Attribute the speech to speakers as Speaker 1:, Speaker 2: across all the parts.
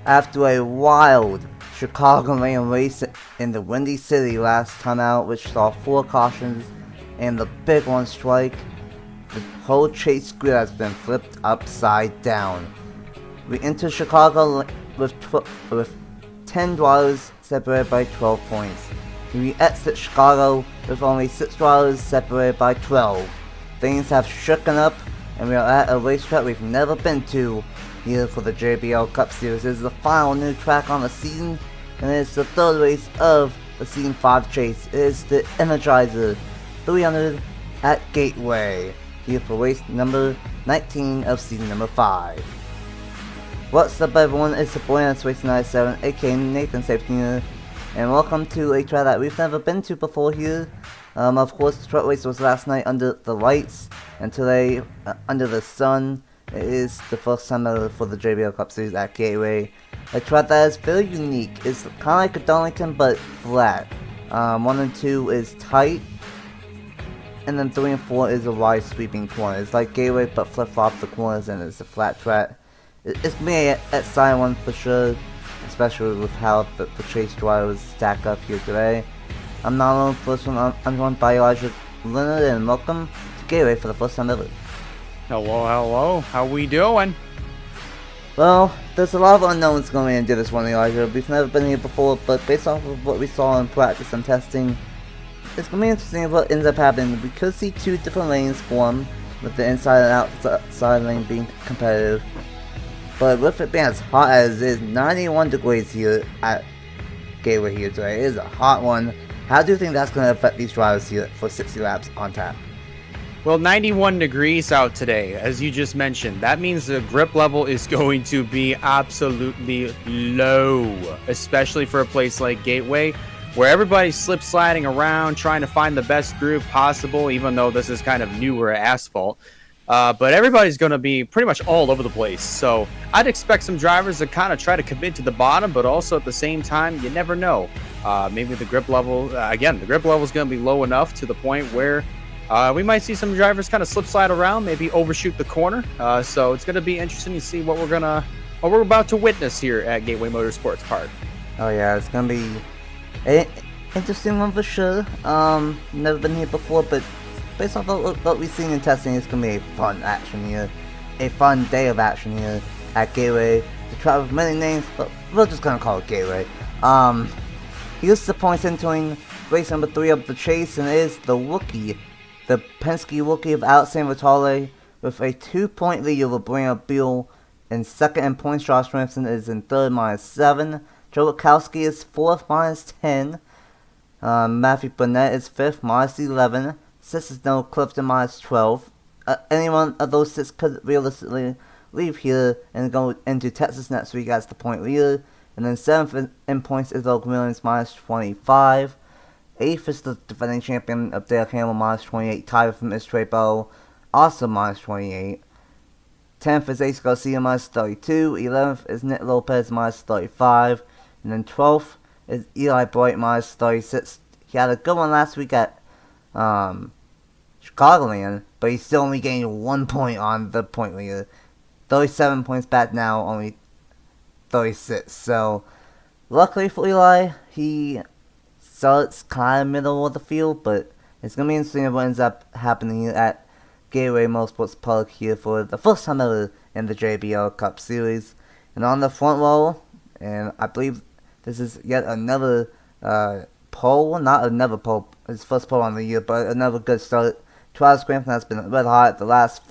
Speaker 1: After a wild Chicagoland race in the Windy City last time out, which saw 4 cautions and the big one strike, the whole chase grid has been flipped upside down. We enter Chicago with 10 drivers separated by 12 points. We exit Chicago with only 6 drivers separated by 12. Things have shooken up, and we are at a racetrack we've never been to here for the JBL Cup Series. This is the final new track on the season, and it is the 3rd race of the Season 5 chase. It is the Energizer 300 at Gateway, here for race number 19 of season number 5. What's up everyone, it's your boy Race97, aka Nathan Stapleton, and welcome to a track that we've never been to before here. Of course, the truck race was last night under the lights, and today under the sun. It is the first time ever for the JBL Cup Series at Gateway. A track that is very unique. It's kind of like a Darlington but flat. 1 and 2 is tight, and then 3 and 4 is a wide sweeping corner. It's like Gateway but flip-flop the corners, and it's a flat track. It's me at side 1 for sure, especially with how the chase drivers stack up here today. I'm not alone for this one. I'm joined by Elijah Leonard, and welcome to Gateway for the first time ever.
Speaker 2: Hello, how we doing?
Speaker 1: Well, there's a lot of unknowns going into this one, Elijah. We've never been here before, but based off of what we saw in practice and testing, it's going to be interesting what ends up happening. We could see 2 different lanes form, with the inside and outside lane being competitive. But with it being as hot as it is, 91 degrees here at Gateway here today, it is a hot one. How do you think that's going to affect these drivers here for 60 laps on tap?
Speaker 2: Well, 91 degrees out today, as you just mentioned. That means the grip level is going to be absolutely low, especially for a place like Gateway, where everybody's slip sliding around, trying to find the best groove possible, even though this is kind of newer asphalt. But everybody's going to be pretty much all over the place. So I'd expect some drivers to kind of try to commit to the bottom, but also at the same time, you never know. Maybe the grip level, the grip level is going to be low enough to the point where we might see some drivers kind of slip slide around, maybe overshoot the corner. So it's going to be interesting to see what we're about to witness here at Gateway Motorsports Park.
Speaker 1: Oh yeah, it's going to be an interesting one for sure. Never been here before, but based off of what we've seen in testing, it's going to be a fun action here. A fun day of action here at Gateway. The track with many names, but we're just going to call it Gateway. Here's the points entering race number 3 of the chase, and it is the Wookiee. The Penske Rookie of Alex Vitale with a 2-point lead over Brian Beal in 2nd in points. Josh Ramson is in 3rd, -7. Joe Lukowski is 4th, -10. Matthew Burnett is 5th, -11. 6th is Noah Clifton, -12. Any one of those 6 could realistically leave here and go into Texas next week as the point leader. And then 7th in points is Oak Williams, -25. 8th is the defending champion of Dale Campbell, -28. Tied from Miss Trey-Bow, also -28. 10th is Ace Garcia, -32. 11th is Nick Lopez, -35. And then 12th is Eli Bright, -36. He had a good one last week at Chicagoland, but he's still only gained 1 point on the point leader. 37 points back now, only 36. So, luckily for Eli, he starts kind of middle of the field, but it's going to be interesting what ends up happening here at Gateway Motorsports Park here for the first time ever in the JBL Cup Series. And on the front row, and I believe this is yet another pole, not another pole, his first pole on the year, but another good start. Travis Grantham has been red hot the last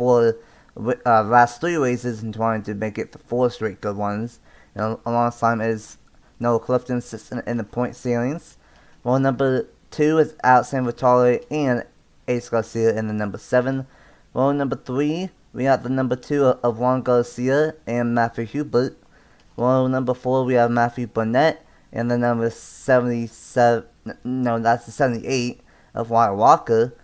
Speaker 1: 3 races and trying to make it the 4 straight good ones. And alongside is Noah Clifton sits in the point ceilings. Well, number 2 is Alex Vitale and Ace Garcia in the number 7. Well, number 3, we have the number 2 of Juan Garcia and Matthew Hubert. Well, number 4, we have Matthew Burnett and the number 77. No, that's the 78 of Wyatt Walker.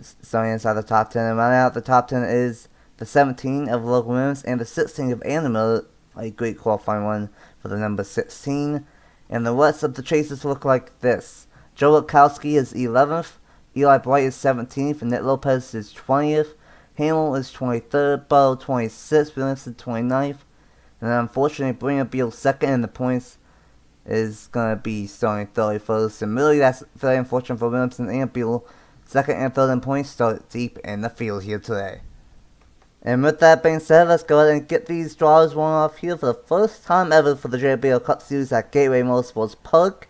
Speaker 1: Starting inside the top 10. And running out the top 10 is the 17 of Logan Williams and the 16 of Anna Miller. A great qualifying one for the number 16. And the rest of the chases look like this. Joe Lukowski is 11th. Eli Bright is 17th. And Nick Lopez is 20th. Hamill is 23rd. Butler 26th. Williamson 29th. And unfortunately, bringing Beal second in the points is going to be starting 31st. And really, that's very unfortunate for Williamson and Beal. Second and third in points start deep in the field here today. And with that being said, let's go ahead and get these drivers rolling off here for the first time ever for the JBL Cup Series at Gateway Motorsports Park.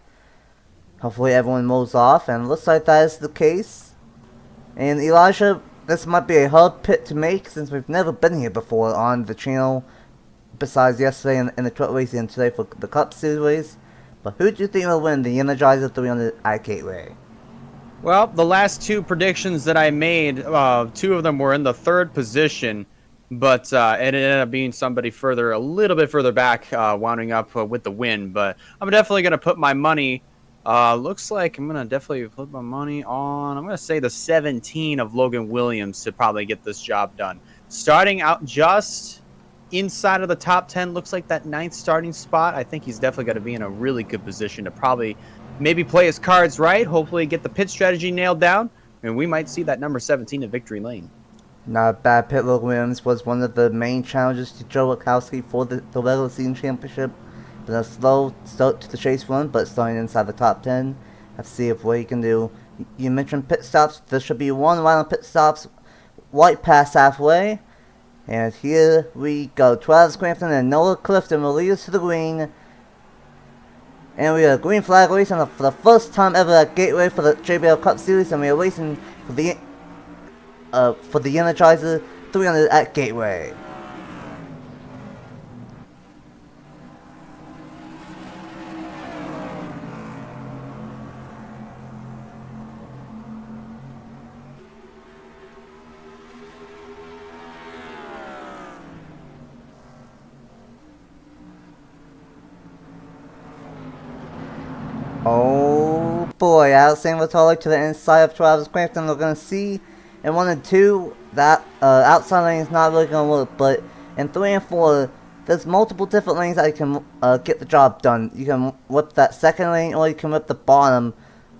Speaker 1: Hopefully everyone moves off, and it looks like that is the case. And Elijah, this might be a hard pit to make since we've never been here before on the channel, besides yesterday in the truck racing and today for the Cup Series. But who do you think will win the Energizer 300 at Gateway?
Speaker 2: Well, the last two predictions that I made, two of them were in the third position, but it ended up being somebody a little bit further back, winding up with the win. But I'm definitely going to put my money, looks like I'm going to definitely put my money on, I'm going to say the 17 of Logan Williams to probably get this job done. Starting out just inside of the top 10, looks like that 9th starting spot. I think he's definitely going to be in a really good position to probably maybe play his cards right, hopefully get the pit strategy nailed down, and we might see that number 17 in victory lane.
Speaker 1: Not a bad pit. Logan Williams was one of the main challenges to Joe Wachowski for the regular season championship. Been a slow start to the chase run, but starting inside the top 10. Let's see if what he can do. You mentioned pit stops. There should be one round of pit stops right past halfway. And here we go. Travis Crampton and Noah Clifton will lead us to the green. And we are green flag racing for the first time ever at Gateway for the JBL Cup Series, and we are racing for the Energizer 300 at Gateway. Oh boy, Alexander Vitalik to the inside of Travis Crampton. We're going to see in 1 and 2 that outside lane is not really going to work, but in 3 and 4, there's multiple different lanes that you can get the job done. You can whip that second lane or you can whip the bottom,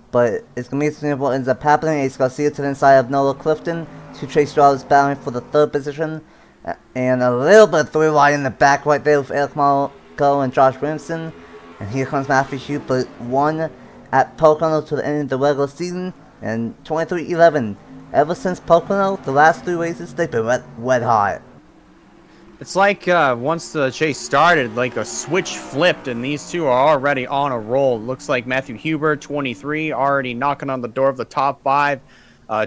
Speaker 1: but it's going to be interesting what ends up happening. Ace Garcia to the inside of Noah Clifton. Two chase drivers battling for the third position, and a little bit of 3 wide in the back right there with Eric Marco and Josh Williamson. And here comes Matthew Hubert, won at Pocono to the end of the regular season, and 23-11. Ever since Pocono, the last 3 races, they've been red hot.
Speaker 2: It's like once the chase started, like a switch flipped, and these two are already on a roll. Looks like Matthew Hubert, 23, already knocking on the door of the top 5.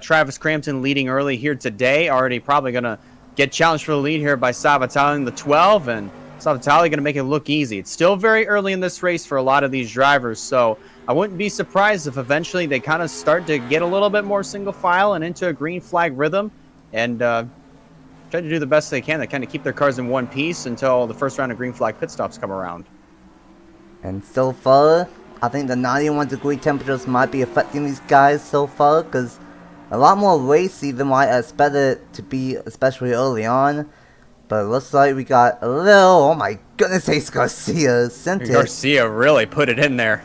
Speaker 2: Travis Crampton leading early here today, already probably going to get challenged for the lead here by Savitali in the 12, and Savitali going to make it look easy. It's still very early in this race for a lot of these drivers, so I wouldn't be surprised if eventually they kind of start to get a little bit more single file and into a green flag rhythm, and try to do the best they can to kind of keep their cars in one piece until the first round of green flag pit stops come around.
Speaker 1: And so far, I think the 91-degree temperatures might be affecting these guys so far, because a lot more racy than what I expected it to be, especially early on. But it looks like we got a little, oh my goodness, Ace Garcia sent it.
Speaker 2: Garcia really put it in there.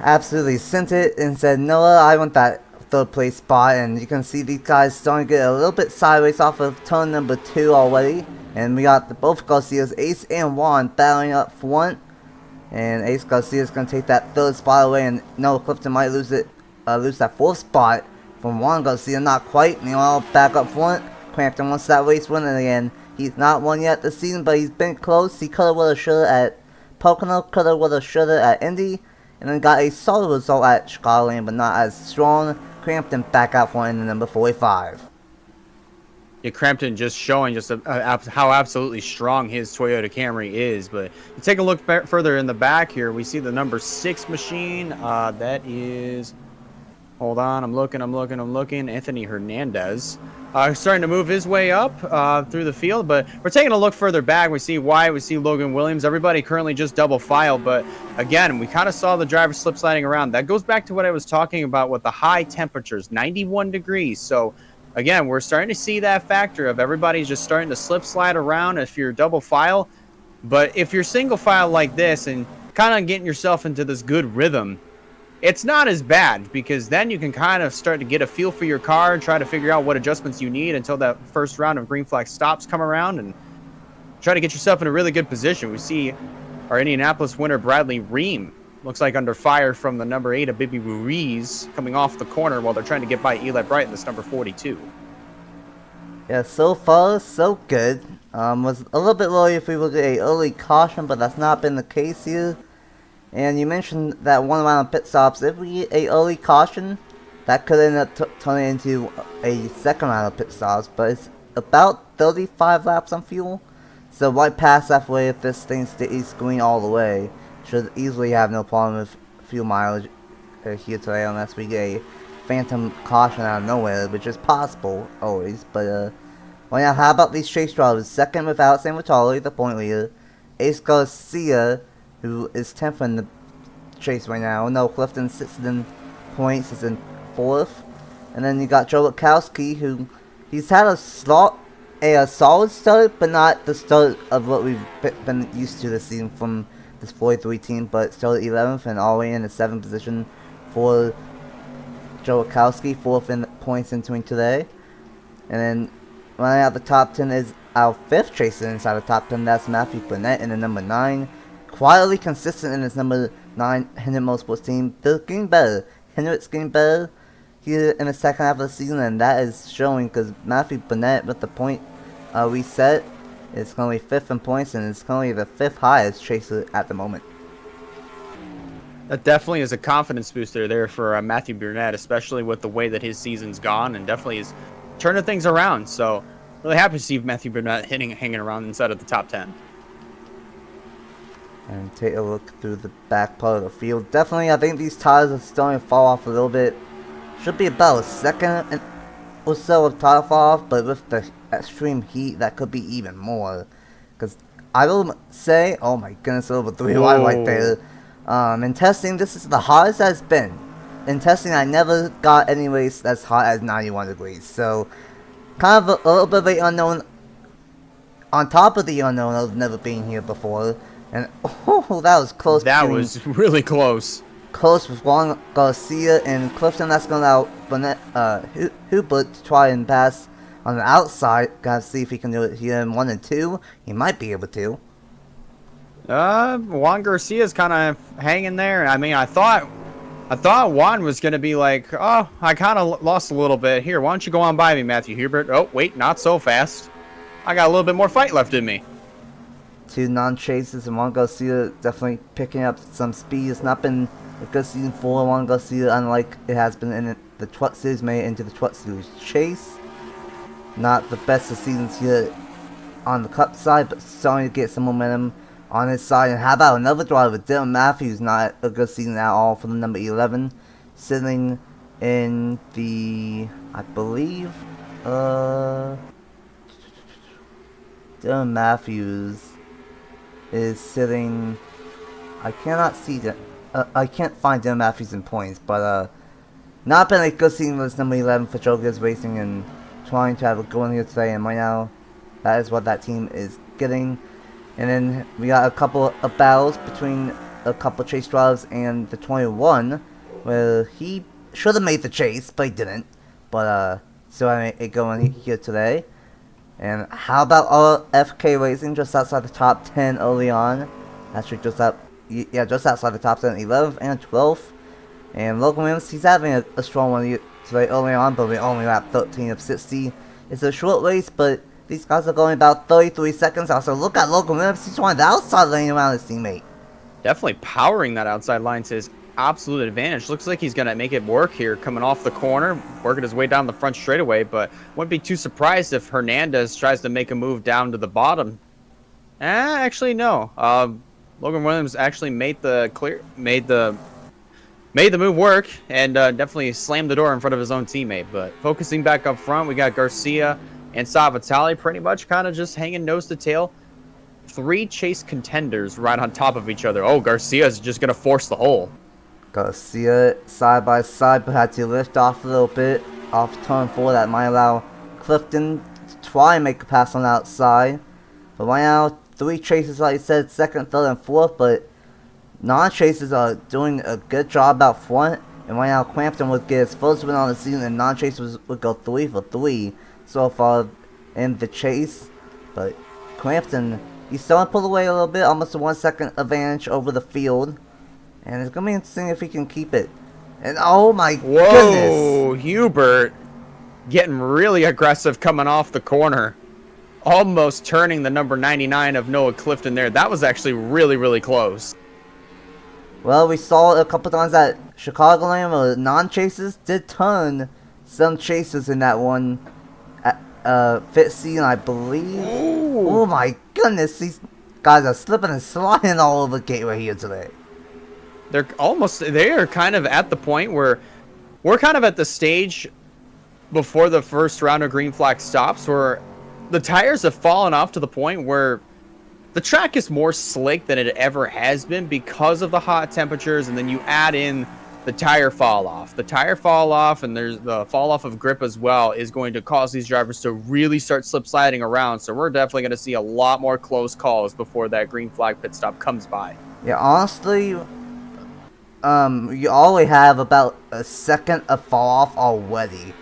Speaker 1: Absolutely sent it and said, Noah, I want that 3rd place spot. And you can see these guys starting to get a little bit sideways off of turn number 2 already. And we got both Garcias, Ace and Juan, battling up front. And Ace Garcia is going to take that 3rd spot away, and Noah Clifton might lose that 4th spot from Juan Garcia. Not quite. Meanwhile, back up front, Crampton wants that race winning again. He's not won yet this season, but he's been close. He coulda, woulda, shoulda at Pocono, coulda, woulda, shoulda at Indy, and then got a solid result at Chicagoland, but not as strong. Crampton back out for in the number 45.
Speaker 2: Yeah, Crampton just showing just how absolutely strong his Toyota Camry is. But you take a look further in the back here, we see the number 6 machine. That is, hold on, I'm looking. Anthony Hernandez. Starting to move his way up through the field, but we're taking a look further back. We see Wyatt, we see Logan Williams. Everybody currently just double file, but again, we kind of saw the driver slip sliding around. That goes back to what I was talking about with the high temperatures, 91 degrees. So again, we're starting to see that factor of everybody's just starting to slip slide around if you're double file. But if you're single file like this and kind of getting yourself into this good rhythm, it's not as bad, because then you can kind of start to get a feel for your car and try to figure out what adjustments you need until that first round of green flag stops come around. And try to get yourself in a really good position. We see our Indianapolis winner, Bradley Ream, looks like under fire from the number 8 of Bibi Ruiz coming off the corner while they're trying to get by Eli Brighton, this number 42.
Speaker 1: Yeah, so far, so good. Was a little bit worried if we would get a early caution, but that's not been the case here. And you mentioned that one round of pit stops. If we get a early caution, that could end up turning into a second round of pit stops. But it's about 35 laps on fuel. So right past halfway, if this thing stays going all the way, should easily have no problem with fuel mileage here today, unless we get a phantom caution out of nowhere, which is possible always. But well, now how about these chase drivers? Second without San Vitale, the point leader. Ace Garcia, who is 10th in the chase right now. No, Clifton sits in points, is in 4th. And then you got Joe Lukowski, who he's had a solid start, but not the start of what we've been used to this season from this 43 team, but started 11th and all the way in the 7th position for Joe Lukowski, 4th in points entering today. And then running out the top 10 is our 5th chaser inside the top 10. That's Matthew Burnett in the number 9. Quietly consistent in his number 9 Hendrick Motorsports team. They're getting better. Hendrick's getting better here in the second half of the season, and that is showing because Matthew Burnett with the point reset is currently 5th in points, and is currently the 5th highest chaser at the moment.
Speaker 2: That definitely is a confidence booster there for Matthew Burnett, especially with the way that his season's gone, and definitely is turning things around. So really happy to see Matthew Burnett hanging around inside of the top 10.
Speaker 1: And take a look through the back part of the field. Definitely, I think these tires are starting to fall off a little bit. Should be about a second or so of tire fall off, but with the extreme heat, that could be even more. Because I will say, oh my goodness, over 3 wide right there. In testing, this is the hottest that it's been. In testing, I never got any race as hot as 91 degrees. So, kind of a little bit of the unknown. On top of the unknown of never being here before. And, oh, that was close.
Speaker 2: That was really close.
Speaker 1: Close with Juan Garcia and Clifton. That's going to allow Hubert to try and pass on the outside. Gotta see if he can do it here in 1 and 2. He might be able to.
Speaker 2: Juan Garcia's kind of hanging there. I mean, I thought Juan was going to be like, oh, I kind of lost a little bit. Here, why don't you go on by me, Matthew Hubert? Oh, wait, not so fast. I got a little bit more fight left in me.
Speaker 1: 2 non-chases, and Juan Garcia definitely picking up some speed. It's not been a good season for Juan Garcia, unlike it has been in the Truck Series, made it into the Truck Series chase. Not the best of seasons here on the Cup side, but starting to get some momentum on his side. And how about another driver, Dylan Matthews? Not a good season at all for the number 11, sitting in the, I believe, Dylan Matthews is sitting, I cannot see that, I can't find Dylan Matthews in points, but not been a good season with number 11 for Joker's Racing, and trying to have a go in here today, and right now that is what that team is getting. And then we got a couple of battles between a couple of chase drivers and the 21, where he should have made the chase, but he didn't. But so I made it going here today. And how about our FK Racing just outside the top 10 early on? Actually, just outside the top 10, 11th and 12th. And Logan Williams, he's having a strong one today early on, but we only lap 13 of 60. It's a short race, but these guys are going about 33 seconds out. So look at Logan Williams, he's on the outside lane around his teammate.
Speaker 2: Definitely powering that outside line to his absolute advantage. Looks like he's going to make it work here, coming off the corner, working his way down the front straightaway, but wouldn't be too surprised if Hernandez tries to make a move down to the bottom. Actually, no. Logan Williams actually made the move work, and definitely slammed the door in front of his own teammate. But focusing back up front, we got Garcia and Savitali pretty much kind of just hanging nose to tail. 3 chase contenders right on top of each other. Oh, Garcia's just going to force the hole.
Speaker 1: Garcia side by side, but had to lift off a little bit off turn 4. That might allow Clifton to try and make a pass on the outside. But right now, 3 chases, like I said, 2nd, 3rd, and 4th, but non-chasers are doing a good job out front. And right now, Crampton would get his first win on the season, and non-chasers would go 3 for 3 so far in the chase. But Crampton, he's starting to pull away a little bit, almost a 1 second advantage over the field. And it's going to be interesting if he can keep it. And oh my goodness!
Speaker 2: Whoa, Hubert getting really aggressive coming off the corner. Almost turning the number 99 of Noah Clifton there. That was actually really, really close.
Speaker 1: Well, we saw a couple times that Chicagoland, where non-chasers did turn some chasers in that one fit season, I believe.
Speaker 2: Ooh.
Speaker 1: Oh my goodness, these guys are slipping and sliding all over Gateway here today.
Speaker 2: They are kind of at the point where we're kind of at the stage before the first round of green flag stops where the tires have fallen off to the point where the track is more slick than it ever has been because of the hot temperatures, and then you add in the tire fall off. The tire fall off, and there's the fall off of grip as well, is going to cause these drivers to really start slip sliding around. So we're definitely going to see a lot more close calls before that green flag pit stop comes by.
Speaker 1: Yeah, honestly, you already have about a second of fall off already.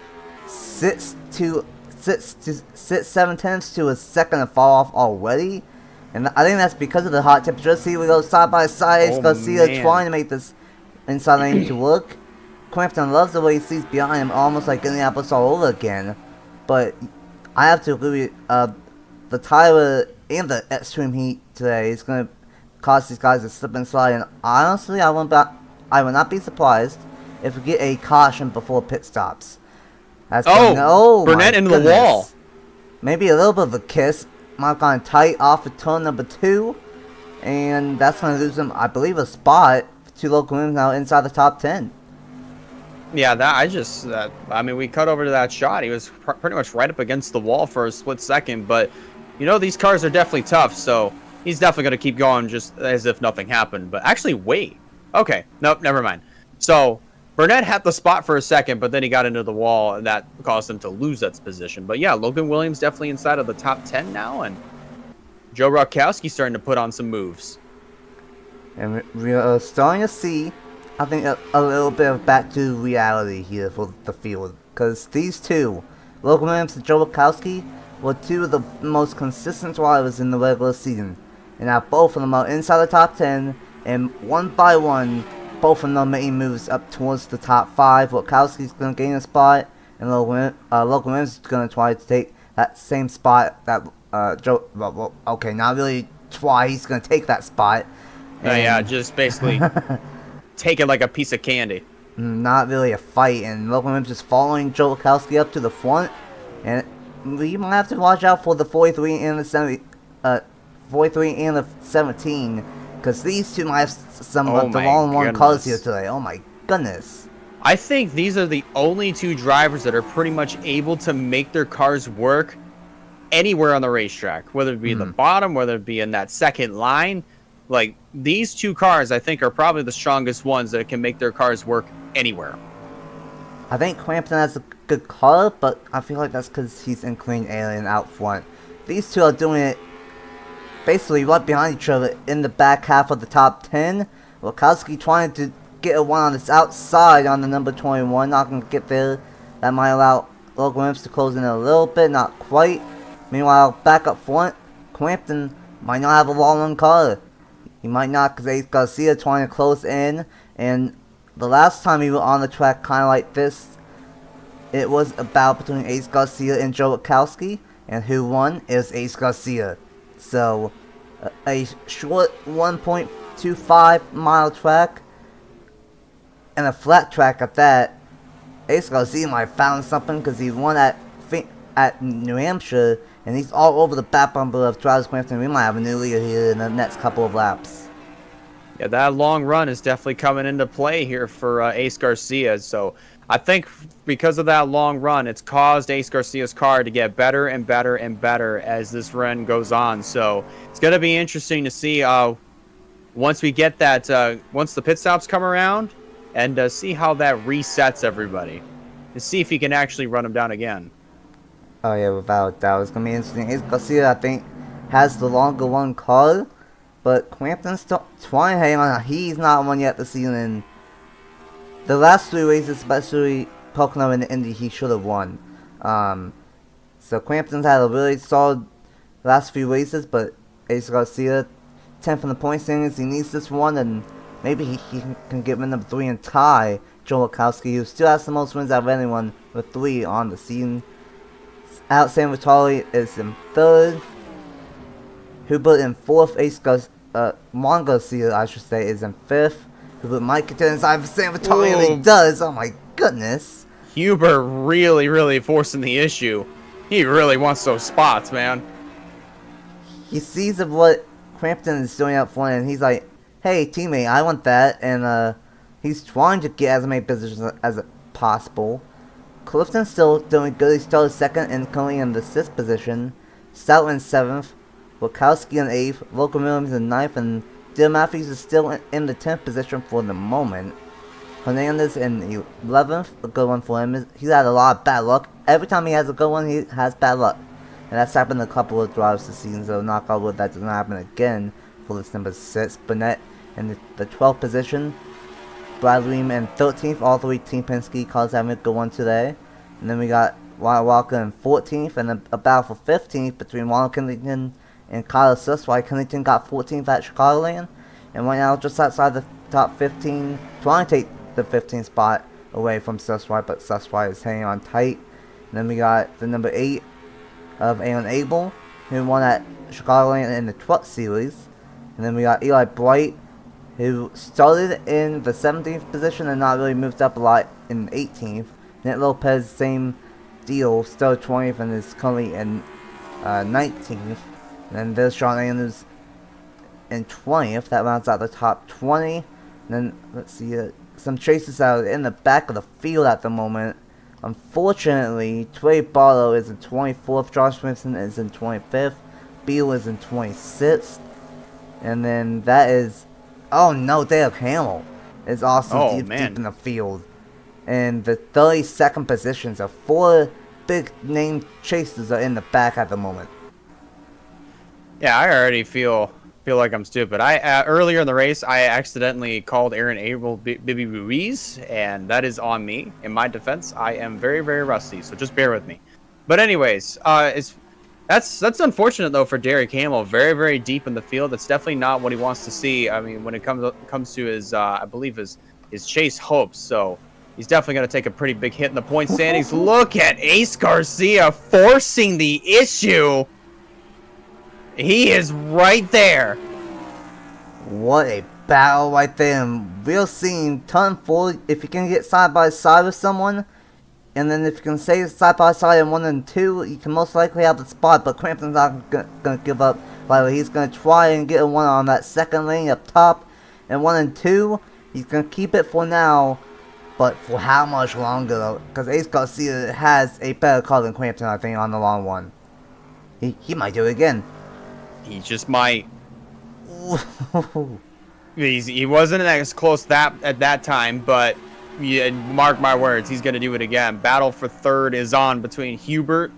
Speaker 1: 7/10 to a second of fall off already. And I think that's because of the hot temperature. See, we go side by side.
Speaker 2: Oh,
Speaker 1: Garcia trying to make this inside lane to work. Crampton loves the way he sees behind him, almost like Indianapolis all over again. But I have to agree with the tire and the extreme heat today is going to cause these guys to slip and slide. And honestly, I will not be surprised if we get a caution before pit stops.
Speaker 2: Burnett into the wall.
Speaker 1: Maybe a little bit of a kiss. Might gone tight off of turn number 2, and that's going to lose him, I believe, a spot. 2 local wins now inside the top 10.
Speaker 2: Yeah, I mean, we cut over to that shot. He was pretty much right up against the wall for a split second, but you know, these cars are definitely tough, so he's definitely going to keep going just as if nothing happened. But actually, wait. Okay, nope, never mind. So Burnett had the spot for a second, but then he got into the wall, and that caused him to lose that position. But yeah, Logan Williams definitely inside of the top 10 now, and Joe Rokowski starting to put on some moves.
Speaker 1: And we're starting to see, I think, a little bit of back to reality here for the field. Because these two, Logan Williams and Joe Rokowski, were 2 of the most consistent drivers in the regular season. And now both of them are inside the top 10, and one by one, both of them making moves up towards the top 5. Rokowski's going to gain a spot, and Logan Williams is going to try to take that same spot that okay, not really try, he's going to take that spot.
Speaker 2: Yeah, just basically take it like a piece of candy.
Speaker 1: Not really a fight, and Logan Williams just following Joe Rokowski up to the front, and we might have to watch out for the 43 and the 17, because these two might have some of the long one cars here today. Oh my goodness.
Speaker 2: I think these are the only 2 drivers that are pretty much able to make their cars work anywhere on the racetrack, whether it be the bottom, whether it be in that second line. Like, these 2 cars, I think, are probably the strongest ones that can make their cars work anywhere.
Speaker 1: I think Crampton has a good car, but I feel like that's because he's in Clean Alien out front. These 2 are doing it basically right behind each other in the back half of the top 10. Rokowski trying to get a one on this outside on the number 21. Not going to get there. That might allow Logan Williams to close in a little bit. Not quite. Meanwhile, back up front, Crampton might not have a long run car. He might not, because Ace Garcia trying to close in. And the last time we were on the track kind of like this, it was a battle between Ace Garcia and Joe Rokowski. And who won? It was Ace Garcia. So, a short 1.25 mile track, and a flat track at that. Ace Garcia might have found something, because he won at New Hampshire, and he's all over the back bumper of Travis Crampton. We might have a new leader here in the next couple of laps.
Speaker 2: Yeah, that long run is definitely coming into play here for Ace Garcia. So I think because of that long run, it's caused Ace Garcia's car to get better and better and better as this run goes on. So it's going to be interesting to see once we get that, once the pit stops come around, and see how that resets everybody. To see if he can actually run him down again.
Speaker 1: Oh yeah, without doubt. It's going to be interesting. Ace Garcia, I think, has the longer one car, but Crampton's still trying to hang on. He's not won yet this season. The last 3 races, especially Pocono and the Indy, he should have won. So Crampton's had a really solid last few races, but Ace Garcia, 10th in the point standings. He needs this one, and maybe he can get win number 3 and tie Joe Wachowski, who still has the most wins out of anyone with 3 on the season. Alex Vitali is in 3rd. Hubert in 4th. Juan Garcia, I should say, is in 5th. Hubert might get to the inside of San Vitali, and he does. Oh my goodness.
Speaker 2: Hubert really forcing the issue. He really wants those spots, man.
Speaker 1: He sees of what Crampton is doing up front, and he's like, hey, teammate, I want that. And he's trying to get as many positions as possible. Clifton's still doing good. He started 2nd and currently in the 6th position. Stout in 7th. Wachowski in 8th. Logan Williams in 9th. And Dylan Matthews is still in the 10th position for the moment. Hernandez in 11th. A good one for him. He's had a lot of bad luck. Every time he has a good one, he has bad luck. And that's happened a couple of drives this season, so knock on wood that does not happen again for this number 6. Burnett in the 12th position. Brad Ream in 13th. All 3 Team Penske cars having a good one today. And then we got Wyatt Walker in 14th, and a battle for 15th between Ronald Kennington and Kyle Suss. Why Kennington got 14th at Chicagoland, and right now just outside the top 15, trying to take the 15th spot away from Susswhite, but Susswhite is hanging on tight. And then we got the number 8 of Aaron Abel, who won at Chicagoland in the Truck Series. And then we got Eli Bright, who started in the 17th position and not really moved up a lot in 18th. Nick Lopez, same deal, still 20th and is currently in 19th. And then there's Sean Andrews in 20th. That rounds out the top 20. And then, let's see, some chases out in the back of the field at the moment. Unfortunately, Trey Barlow is in 24th. Josh Simpson is in 25th. Beal is in 26th. And then that is... Oh no, Dale Hamill is also deep in the field. And the 32nd positions of 4 big name chases are in the back at the moment.
Speaker 2: Yeah, I already feel like I'm stupid. I earlier in the race, I accidentally called Aaron Abel Bibi Ruiz, and that is on me. In my defense, I am very rusty, so just bear with me. But anyways, that's unfortunate though for Derek Hamill. Very deep in the field. That's definitely not what he wants to see. I mean, when it comes to his, I believe his chase hopes. So he's definitely going to take a pretty big hit in the point standings. Look at Ace Garcia forcing the issue. He is right there.
Speaker 1: What a battle right there. And we'll see turn 4 if you can get side by side with someone. And then if you can stay side by side in 1 and 2, you can most likely have the spot. But Crampton's not going to give up. He's going to try and get a 1 on that 2nd lane up top. And 1 and 2, he's going to keep it for now. But for how much longer though? Because Ace Garcia has a better car than Crampton, I think, on the long one. He might do it again.
Speaker 2: He just might. He wasn't as close at that time, but yeah, mark my words, he's going to do it again. Battle for 3rd is on between Hubert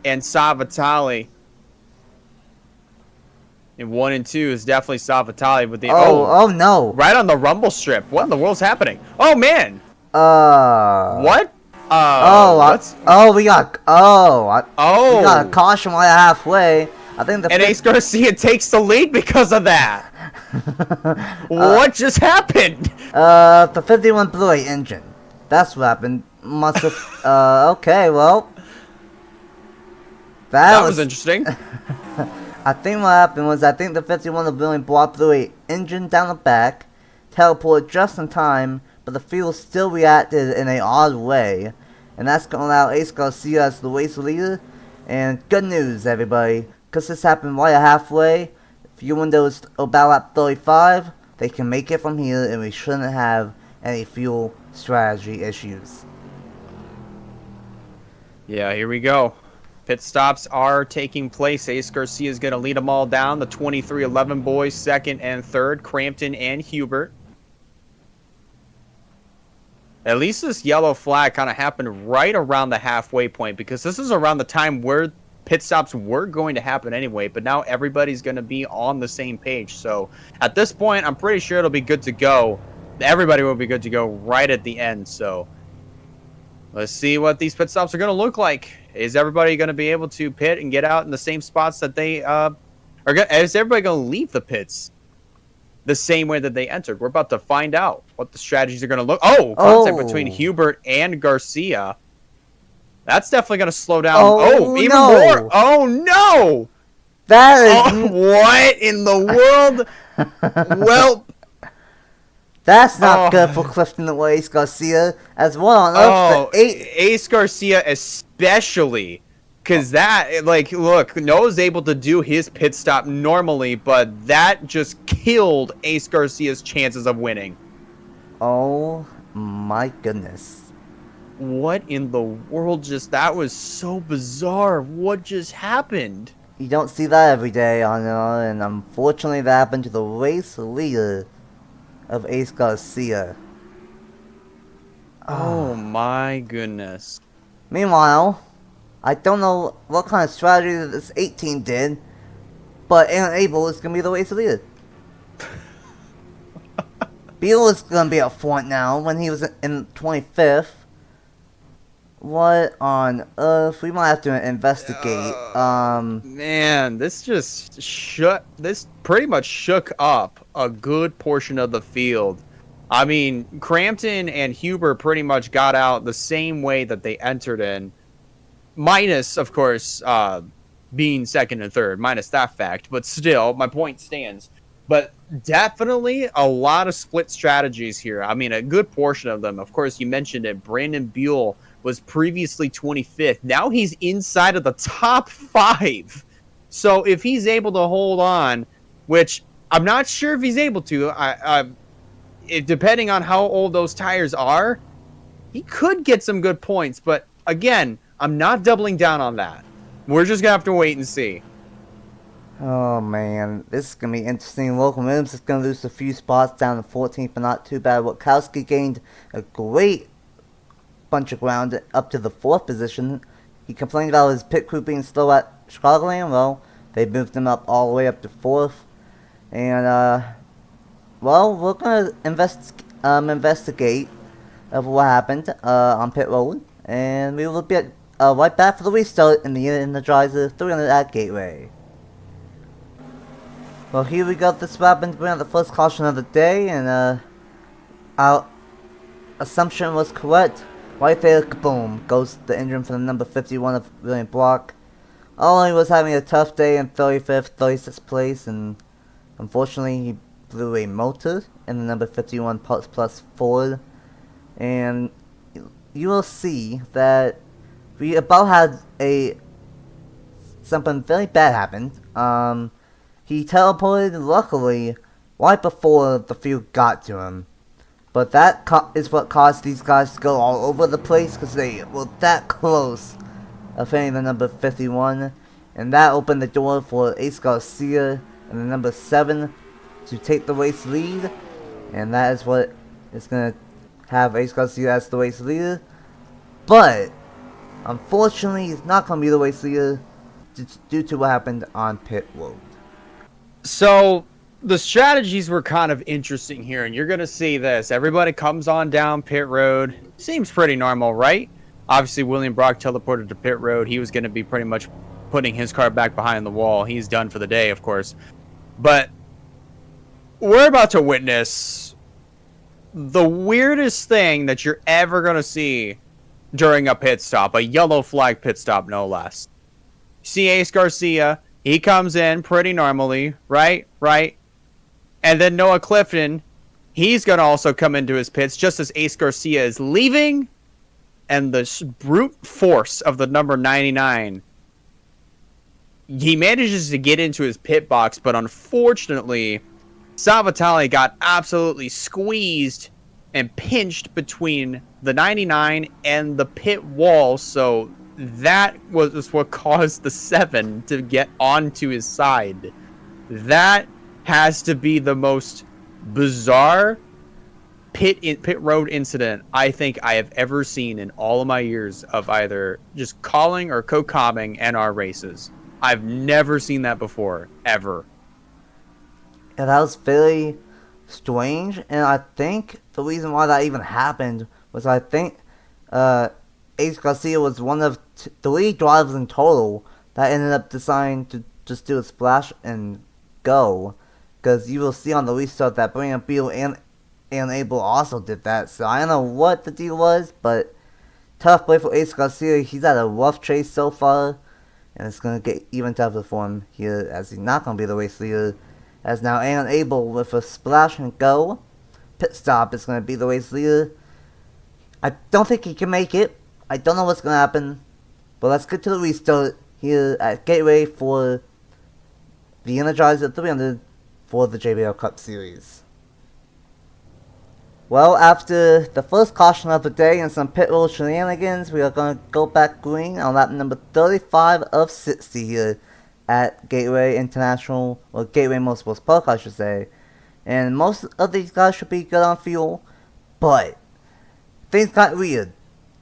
Speaker 2: and Savitali. And 1 and 2 is definitely Savitali with the
Speaker 1: oh no!
Speaker 2: Right on the rumble strip. What in the world's happening? Oh man! What?
Speaker 1: We got a caution right halfway. I think
Speaker 2: and Ace Garcia takes the lead because of that. What just happened?
Speaker 1: The 51 blew a engine. That's what happened. Must have. Okay, well, that was
Speaker 2: interesting.
Speaker 1: I think what happened was the 51 blew a engine down the back, teleported just in time, but the field still reacted in an odd way, and that's going to allow Ace Garcia as the race leader. And good news, everybody, because this happened right at halfway. If your window is about lap 35, they can make it from here, and we shouldn't have any fuel strategy issues.
Speaker 2: Yeah, here we go. Pit stops are taking place. Ace Garcia is going to lead them all down. The 2311 boys, 2nd and 3rd, Crampton and Hubert. At least this yellow flag kind of happened right around the halfway point, because this is around the time where pit stops were going to happen anyway, but now everybody's going to be on the same page. So at this point, I'm pretty sure it'll be good to go. Everybody will be good to go right at the end. So let's see what these pit stops are going to look like. Is everybody going to be able to pit and get out in the same spots that they are? Is everybody going to leave the pits the same way that they entered? We're about to find out what the strategies are going to look. Oh, contact between Hubert and Garcia. That's definitely going to slow down. Oh, even more. Oh, no.
Speaker 1: That is...
Speaker 2: what in the world? Well...
Speaker 1: That's not good for Clifton or Ace Garcia. As well on Earth,
Speaker 2: Ace Garcia especially. Because that, like, look, Noah's able to do his pit stop normally, but that just killed Ace Garcia's chances of winning.
Speaker 1: Oh, my goodness.
Speaker 2: What in the world that was so bizarre. What just happened?
Speaker 1: You don't see that every day, and unfortunately that happened to the race leader of Ace Garcia.
Speaker 2: Oh my goodness.
Speaker 1: Meanwhile, I don't know what kind of strategy this 18 did, but Aaron Abel is going to be the race leader. Beal is going to be up front now when he was in 25th. What on earth? We might have to investigate.
Speaker 2: Man, this pretty much shook up a good portion of the field. I mean, Crampton and Huber pretty much got out the same way that they entered in. Minus, of course, being second and third. Minus that fact. But still, my point stands. But definitely a lot of split strategies here. I mean, a good portion of them. Of course, you mentioned it. Brandon Buell was previously 25th. Now he's inside of the top 5. So if he's able to hold on, which I'm not sure if he's able to, depending on how old those tires are, he could get some good points. But again, I'm not doubling down on that. We're just going to have to wait and see.
Speaker 1: Oh man, this is going to be interesting. Logan Williams is going to lose a few spots down to 14th, but not too bad. Witkowski gained a great bunch of ground up to the 4th position. He complained about his pit crew being slow at Chicagoland. Well, they moved him up all the way up to 4th. And, well, we're going to investigate of what happened on pit road. And we will be right back for the restart in the Energizer 300 at Gateway. Well, here we got this happened to bring out the first caution of the day, and our assumption was correct. Right there, kaboom, goes the engine for the number 51 of William Block. Ollie was having a tough day in 35th, 36th place, and unfortunately he blew a motor in the number 51 plus Ford. And you will see that we about had something very bad happened. He teleported, luckily, right before the field got to him. But that is what caused these guys to go all over the place, because they were that close of hitting the number 51. And that opened the door for Ace Garcia and the number 7 to take the race lead. And that is what is going to have Ace Garcia as the race leader. But, unfortunately, he's not going to be the race leader due to what happened on pit road.
Speaker 2: So, the strategies were kind of interesting here, and you're going to see this. Everybody comes on down pit road. Seems pretty normal, right? Obviously, William Brock teleported to pit road. He was going to be pretty much putting his car back behind the wall. He's done for the day, of course. But we're about to witness the weirdest thing that you're ever going to see during a pit stop. A yellow flag pit stop, no less. See Ace Garcia. He comes in pretty normally, right? And then Noah Clifton, he's going to also come into his pits just as Ace Garcia is leaving. And the brute force of the number 99, he manages to get into his pit box, but unfortunately, Salvatale got absolutely squeezed and pinched between the 99 and the pit wall, so that was what caused the 7 to get onto his side. That has to be the most bizarre pit road incident I think I have ever seen in all of my years of either just calling or co-comming NR races. I've never seen that before, ever.
Speaker 1: Yeah, that was very strange, and I think the reason why that even happened was I think Ace Garcia was one of 3 drivers in total that ended up deciding to just do a splash and go. Because you will see on the restart that Brandon Beal and Abel also did that. So I don't know what the deal was, but tough play for Ace Garcia. He's had a rough chase so far, and it's going to get even tougher for him here, as he's not going to be the race leader. As now Aaron Abel with a splash and go. Pit stop is going to be the race leader. I don't think he can make it. I don't know what's going to happen. But let's get to the restart here at Gateway for the Energizer 300 for the JBL Cup Series. Well, after the first caution of the day and some pit road shenanigans, we are going to go back green on lap number 35 of 60 here at Gateway International, or Gateway Motorsports Park, I should say. And most of these guys should be good on fuel, but things got weird.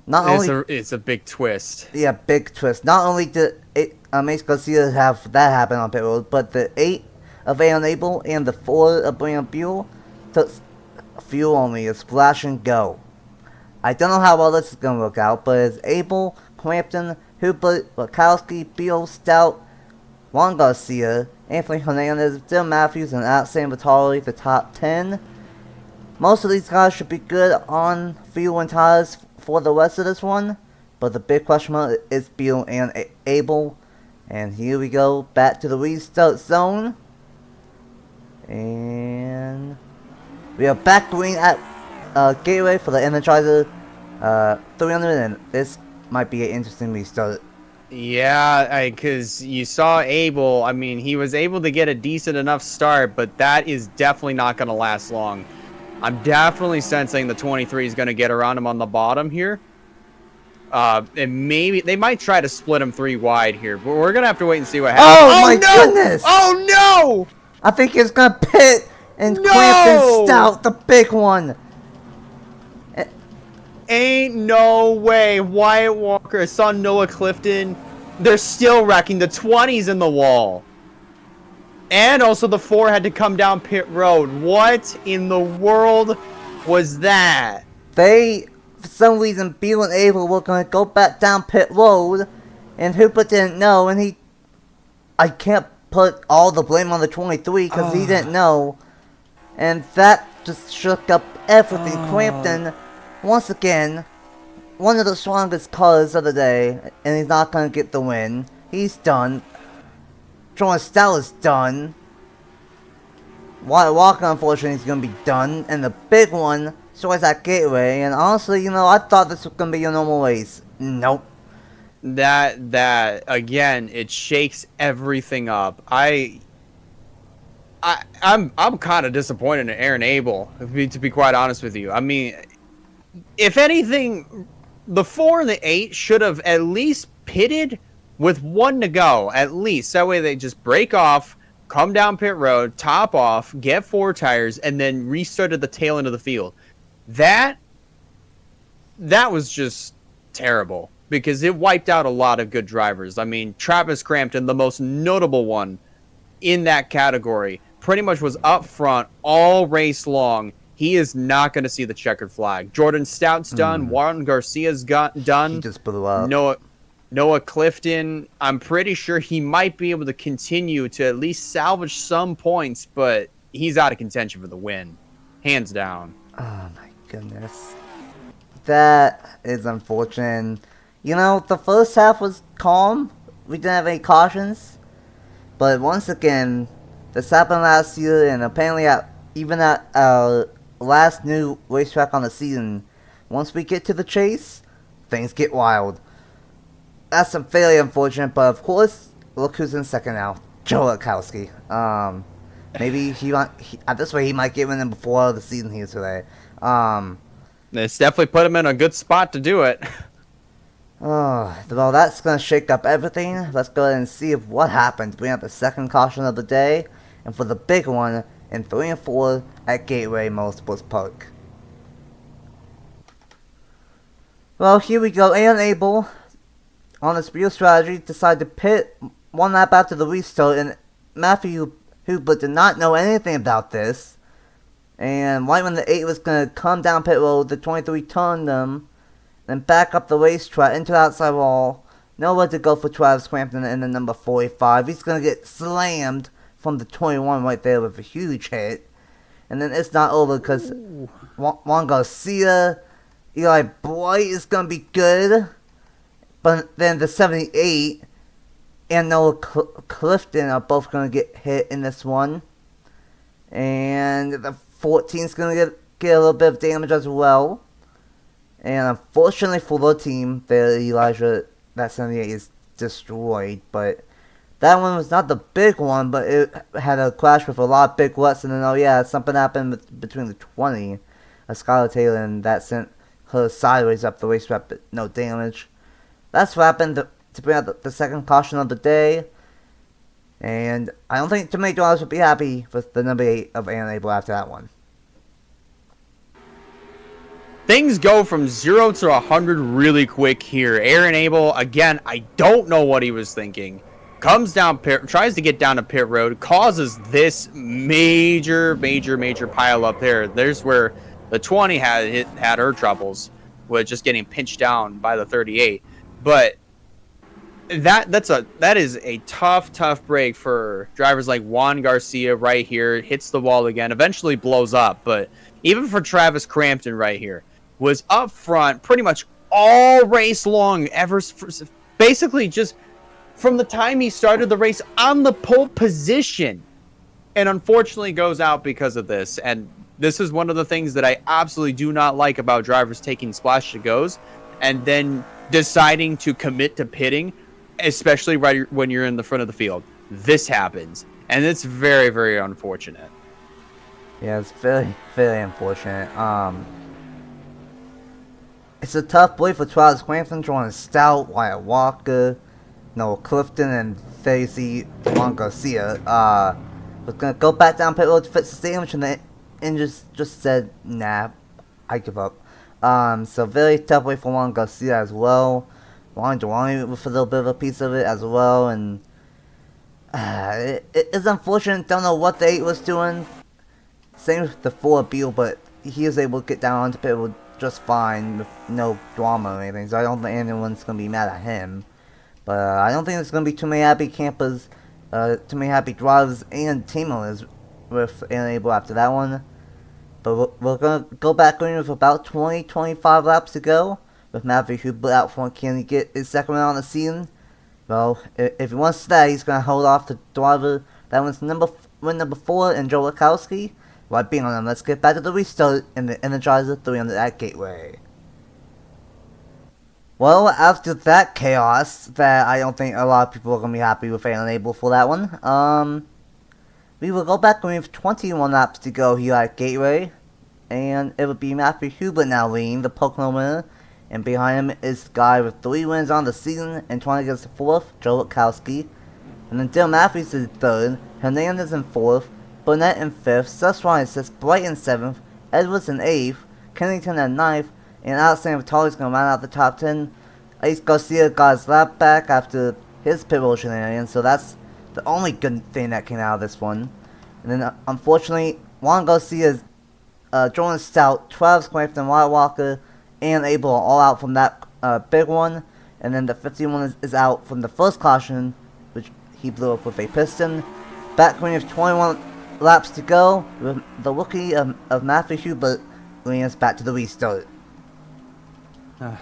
Speaker 2: It's a big twist.
Speaker 1: Yeah, big twist. Not only did Ace Garcia have that happen on pit road, but the 8 of Aaron Abel and the 4 of Brandon Beal took fuel only, a splash and go. I don't know how well this is going to work out, but it's Abel, Crampton, Hubert, Wachowski, Beal, Stout, Juan Garcia, Anthony Hernandez, Dylan Matthews, and Alex Vitali, the top 10. Most of these guys should be good on fuel and tires for the rest of this one, but the big question mark is Beal and Abel. And here we go, back to the restart zone. And we are back green at Gateway for the Energizer 300, and this might be an interesting restart.
Speaker 2: Yeah, because you saw Abel. I mean, he was able to get a decent enough start, but that is definitely not going to last long. I'm definitely sensing the 23 is going to get around him on the bottom here. And maybe they might try to split him 3 wide here, but we're going to have to wait and see what happens.
Speaker 1: Oh my goodness!
Speaker 2: Oh no!
Speaker 1: I think he's going to pit and Crampton Stout, the big one.
Speaker 2: Ain't no way. Wyatt Walker, I saw Noah Clifton. They're still wrecking. The 20's in the wall. And also the 4 had to come down pit road. What in the world was that?
Speaker 1: For some reason, Beal and Abel were going to go back down pit road, and Hooper didn't know, and I can't put all the blame on the 23 because he didn't know. And that just shook up everything. Crampton, once again, one of the strongest cars of the day, and he's not going to get the win. He's done. Jordan Stout is done. Wyatt Walker, unfortunately, is going to be done. And the big one starts at Gateway. And honestly, I thought this was going to be a normal race. Nope.
Speaker 2: That again, it shakes everything up. I'm kind of disappointed in Aaron Abel, to be quite honest with you. I mean, if anything, the 4 and the 8 should have at least pitted with 1 to go, at least. That way they just break off, come down pit road, top off, get 4 tires, and then restart at the tail end of the field. That was just terrible, because it wiped out a lot of good drivers. I mean, Travis Crampton, the most notable one in that category, pretty much was up front all race long. He is not going to see the checkered flag. Jordan Stout's done. Juan Garcia's done.
Speaker 1: He just blew up.
Speaker 2: Noah Clifton, I'm pretty sure he might be able to continue to at least salvage some points, but he's out of contention for the win. Hands down.
Speaker 1: Oh my goodness. That is unfortunate. The first half was calm. We didn't have any cautions. But once again, this happened last year, and apparently even at our last new racetrack on the season, once we get to the chase, things get wild. That's fairly unfortunate, but of course, look who's in second now. Joe Wachowski. Maybe at this way he might get winning before the season here today.
Speaker 2: It's definitely put him in a good spot to do it.
Speaker 1: Well, that's going to shake up everything. Let's go ahead and see what happened. Bring up the second caution of the day, and for the big one in 3 and 4 at Gateway Motorsports Park. Well, here we go. Aaron Abel, on his real strategy, decided to pit 1 lap after the restart, and Matthew Hubler did not know anything about this. And right when the 8 was going to come down pit road, the 23 turned them. then back up the racetrack into the outside wall. Nowhere to go for Travis Crampton in the number 45. He's going to get slammed from the 21 right there with a huge hit. And then it's not over because Juan Garcia, Eli Bright is going to be good. But then the 78 and Noah Clifton are both going to get hit in this one. And the 14 is going to get a little bit of damage as well. And unfortunately for the team, Elijah, that 78 is destroyed. But that one was not the big one, but it had a crash with a lot of big ruts. And then, oh yeah, something happened between the 20 of Skylar Taylor, and that sent her sideways up the racetrack, but no damage. That's what happened to bring out the second caution of the day. And I don't think too many drivers would be happy with the number 8 of Aaron Abel after that one.
Speaker 2: Things go from 0 to 100 really quick here. Aaron Abel, again, I don't know what he was thinking. Comes down tries to get down to pit road, causes this major pile up there. There's where the 20 had her troubles with just getting pinched down by the 38. But that is a tough break for drivers like Juan Garcia right here. Hits the wall again, eventually blows up. But even for Travis Crampton right here, was up front pretty much all race long, basically just from the time he started the race on the pole position, and unfortunately goes out because of this. And this is one of the things that I absolutely do not like about drivers taking splash to goes and then deciding to commit to pitting, especially right when you're in the front of the field. This happens, and it's very unfortunate.
Speaker 1: Yeah, it's very unfortunate. It's a tough break for Travis Crampton, Jordan Stout, Wyatt Walker, Noah Clifton, and Faisy Juan Garcia. Was gonna go back down pit road to fix the damage, and just said, nah, I give up. So very tough way for Juan Garcia as well. Juan Durani with a little bit of a piece of it as well, and it's unfortunate. Don't know what the 8 was doing. Same with the 4 Beal, but he was able to get down onto pit road just fine with no drama or anything. So I don't think anyone's gonna be mad at him. But I don't think there's gonna be too many happy campers, too many happy drivers and team owners with Aaron Abel after that one. But we're gonna go back in with about 20-25 laps to go. With Matthew Hubert out front, can he get his second round of the season? Well, if he wants that, he's gonna hold off the driver that was number 4 and Joe Rakowski. While being on them, let's get back to the restart in the Energizer 300 at Gateway. Well, after that chaos, that I don't think a lot of people are going to be happy with Aaron Abel for that one, we will go back with 21 laps to go here at Gateway, and it would be Matthew Hubert now leading the Pocono winner, and behind him is the guy with 3 wins on the season and trying to get the 4th, Joe Witkowski, and then Dylan Matthews is 3rd, Hernandez in 4th, Burnett in 5th, Sesron in 6th, Bright in 7th, Edwards in 8th, Kennington in 9th, and Alexander Vitale's going to round out the top 10. Ace Garcia got his lap back after his pit road shenanigans, so that's the only good thing that came out of this one. And then, unfortunately, Juan Garcia, Jordan Stout, Travis Crampton, Wyatt Walker, and Abel are all out from that big one. And then the 51 is out from the first caution, which he blew up with a piston. Back when you have 21 laps to go, with the rookie of Matthew Hubert leading us back to the restart.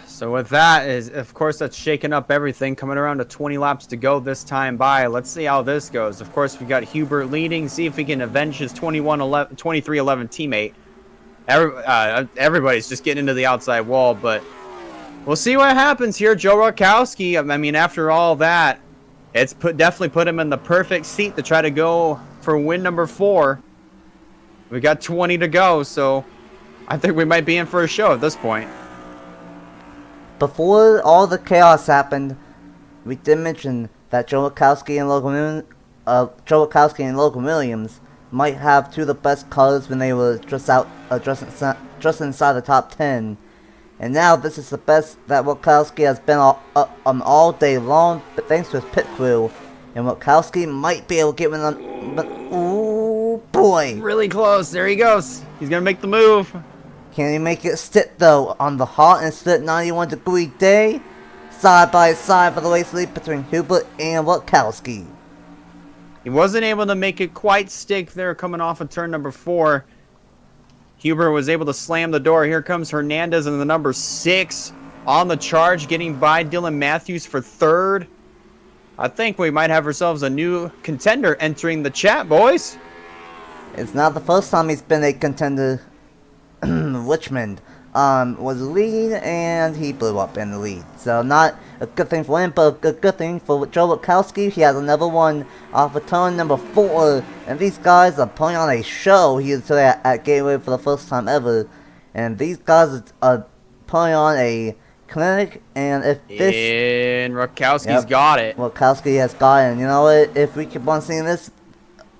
Speaker 2: So with that, of course, that's shaking up everything. Coming around to 20 laps to go this time by. Let's see how this goes. Of course, we got Hubert leading. See if he can avenge his 23-11 teammate. Everybody's just getting into the outside wall, but we'll see what happens here. Joe Rakowski, I mean, after all that, it's definitely put him in the perfect seat to try to go for win number 4. We got 20 to go, so I think we might be in for a show at this point.
Speaker 1: Before all the chaos happened, we did mention that Joe Witkowski and Logan Williams might have 2 of the best colors when they were just inside the top 10. And now this is the best that Witkowski has been all day long, but thanks to his pit crew. And Witkowski might be able to get one on, but ooh boy.
Speaker 2: Really close. There he goes. He's going to make the move.
Speaker 1: Can he make it stick though on the hot and stick 91-degree day? Side by side for the race lead between Hubert and Witkowski.
Speaker 2: He wasn't able to make it quite stick there coming off of turn number 4. Hubert was able to slam the door. Here comes Hernandez in the number 6 on the charge, getting by Dylan Matthews for 3rd. I think we might have ourselves a new contender entering the chat, boys.
Speaker 1: It's not the first time he's been a contender. Richmond was leading and he blew up in the lead. So not a good thing for him, but a good thing for Joe Witkowski. He has another one off of turn number 4. And these guys are putting on a show here today at Gateway for the first time ever. And these guys are putting on a clinic. And if this...
Speaker 2: And Witkowski's got it.
Speaker 1: Witkowski has got it. And you know what? If we keep on seeing this,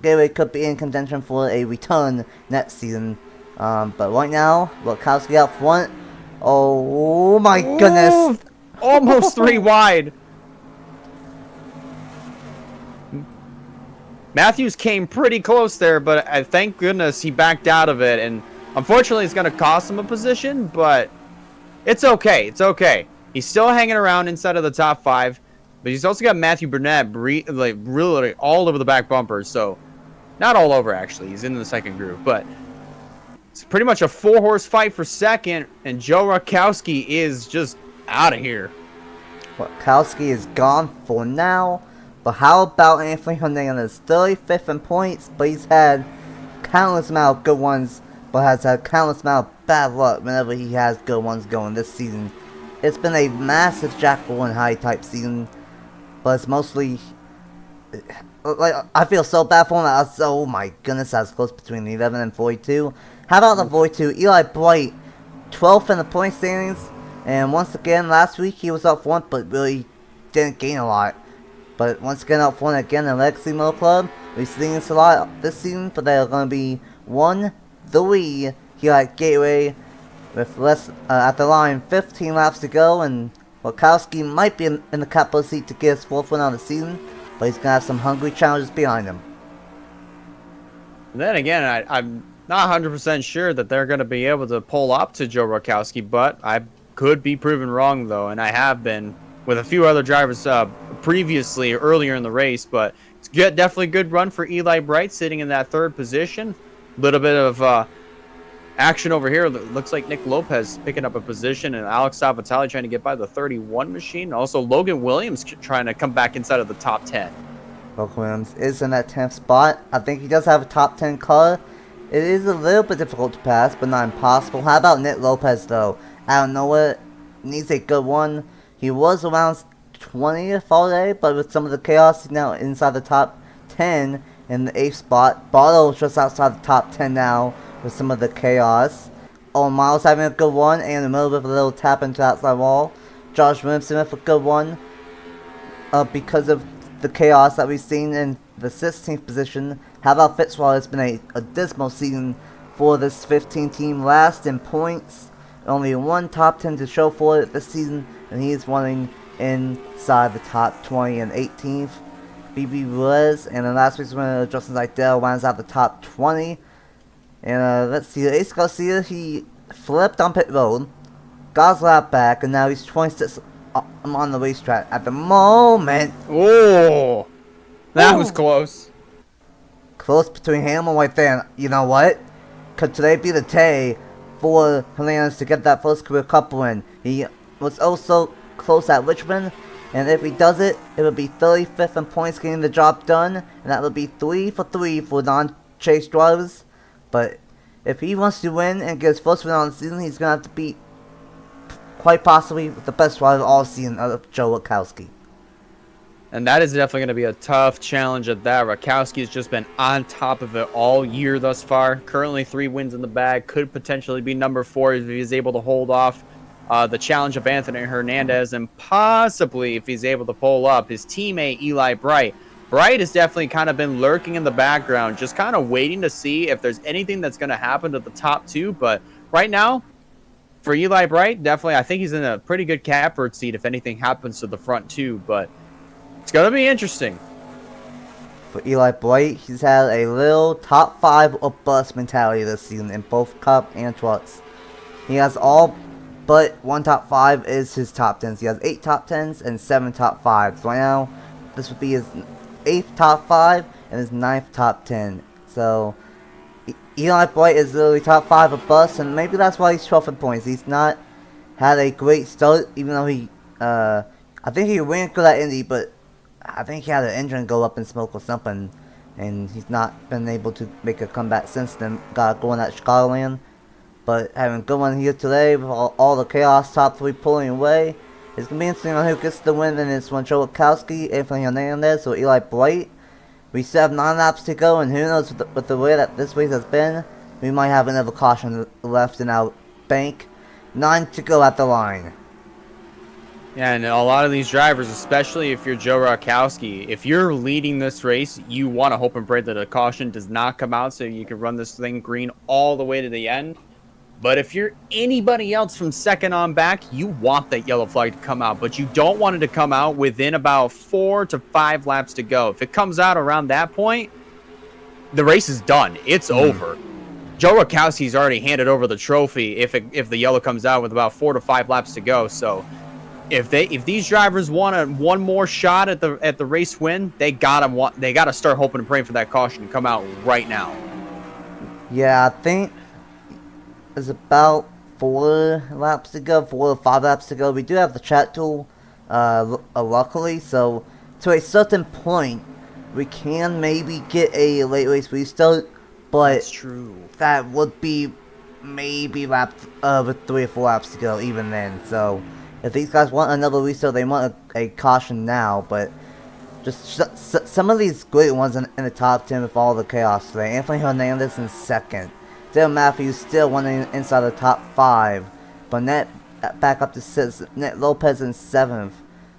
Speaker 1: Gateway could be in contention for a return next season. But right now, Witkowski out front. Oh my goodness.
Speaker 2: Almost 3 wide. Matthews came pretty close there, but I thank goodness he backed out of it. And unfortunately, it's going to cost him a position, but it's okay. It's okay. He's still hanging around inside of the top 5. But he's also got Matthew Burnett really all over the back bumper. So, not all over, actually. He's in the second group, but... it's pretty much a 4-horse fight for second, and Joe Witkowski is just out of here.
Speaker 1: Witkowski is gone for now, but how about Anthony Hernandez? 35th in points, but he's had countless amount of good ones, but has had countless amount of bad luck whenever he has good ones going this season. It's been a massive Jackal and High type season, but it's mostly... like, I feel so bad for him. Oh my goodness, I was close between 11 and 42. How about the 42? Eli Bright, 12th in the point standings. And once again, last week he was up front, but really didn't gain a lot. But once again, up front again in Legacy Motor Club. We've seen this a lot this season, but they're going to be 1-3 here at Gateway. With less at the line, 15 laps to go. And Witkowski might be in the capital seat to get his 4th win on the season. But he's going to have some hungry challenges behind him.
Speaker 2: And then again, I'm not 100% sure that they're going to be able to pull up to Joe Witkowski, but I could be proven wrong, though, and I have been with a few other drivers previously, earlier in the race, but it's definitely a good run for Eli Bright, sitting in that 3rd position. A little bit of action over here. Looks like Nick Lopez picking up a position, and Alex Salvatale trying to get by the 31 machine. Also, Logan Williams trying to come back inside of the top 10.
Speaker 1: Logan Williams is in that 10th spot. I think he does have a top 10 car. It is a little bit difficult to pass, but not impossible. How about Nick Lopez, though? I don't know what. Needs a good one. He was around 20th all day, but with some of the chaos, he's now inside the top 10 in the 8th spot. Barlow just outside the top 10 now with some of the chaos. Oh, Miles having a good one, and in the middle with a little tap into the outside wall. Josh Williamson with a good one. Because of the chaos that we've seen in the 16th position. How about Fitzwater? It's been a dismal season for this 15 team, last in points. Only one top 10 to show for it this season, and he is running inside the top 20 and 18th. BB Ruiz, and then last week's winner, Justin Seidel, rounds out the top 20. And let's see, Ace Garcia, he flipped on pit road, got his lap back, and now he's 26 on the racetrack at the moment.
Speaker 2: Oh, that was close.
Speaker 1: Close between him and right there. And you know what? Could today be the day for Hernandez to get that first career cup win? He was also close at Richmond, and if he does it, it would be 35th in points getting the job done, and that would be 3 for 3 for non-chase drivers. But if he wants to win and get his first win on the season, he's going to have to beat quite possibly the best driver all season, Joe Witkowski.
Speaker 2: And that is definitely going to be a tough challenge at that. Witkowski has just been on top of it all year thus far. Currently 3 wins in the bag. Could potentially be number 4 if he's able to hold off the challenge of Anthony Hernandez. And possibly if he's able to pull up his teammate Eli Bright. Bright has definitely kind of been lurking in the background. Just kind of waiting to see if there's anything that's going to happen to the top 2. But right now, for Eli Bright, definitely I think he's in a pretty good catbird seat if anything happens to the front 2. But it's going to be interesting.
Speaker 1: For Eli Bright, he's had a little top 5 or bust mentality this season in both Cup and Trucks. He has all but one top 5 is his top 10s. He has 8 top 10s and 7 top 5s. Right now, this would be his 8th top 5 and his 9th top 10. So, Eli Bright is literally top 5 of bust, and maybe that's why he's 12th in points. He's not had a great start, even though he, I think he ran good at Indy, but I think he had an engine go up in smoke or something, and he's not been able to make a comeback since then. Got going at Chicagoland. But having a good one here today with all the chaos top 3 pulling away. It's going to be interesting on who gets the win in this one. Joe Wachowski, Anthony Hernandez, or Eli Bright. We still have 9 laps to go, and who knows with the way that this race has been, we might have another caution left in our bank. 9 to go at the line.
Speaker 2: Yeah, and a lot of these drivers, especially if you're Joe Wachowski, if you're leading this race, you want to hope and pray that a caution does not come out so you can run this thing green all the way to the end. But if you're anybody else from second on back, you want that yellow flag to come out. But you don't want it to come out within about 4 to 5 laps to go. If it comes out around that point, the race is done. It's over. Joe Wachowski's already handed over the trophy if the yellow comes out with about 4 to 5 laps to go. So if these drivers want one more shot at the race win, they gotta start hoping and praying for that caution to come out right now.
Speaker 1: Yeah, I think there's about 4 laps to go, 4 or 5 laps to go. We do have the chat tool, luckily, so to a certain point, we can maybe get a late race restart, but
Speaker 2: that's true.
Speaker 1: That would be maybe with 3 or 4 laps to go, even then. So if these guys want another restart, they want a caution now, but just some of these great ones in the top 10 with all the chaos today. Anthony Hernandez in 2nd. Dylan Matthews still winning inside the top 5. Burnett back up to 6th. Nick Lopez in 7th.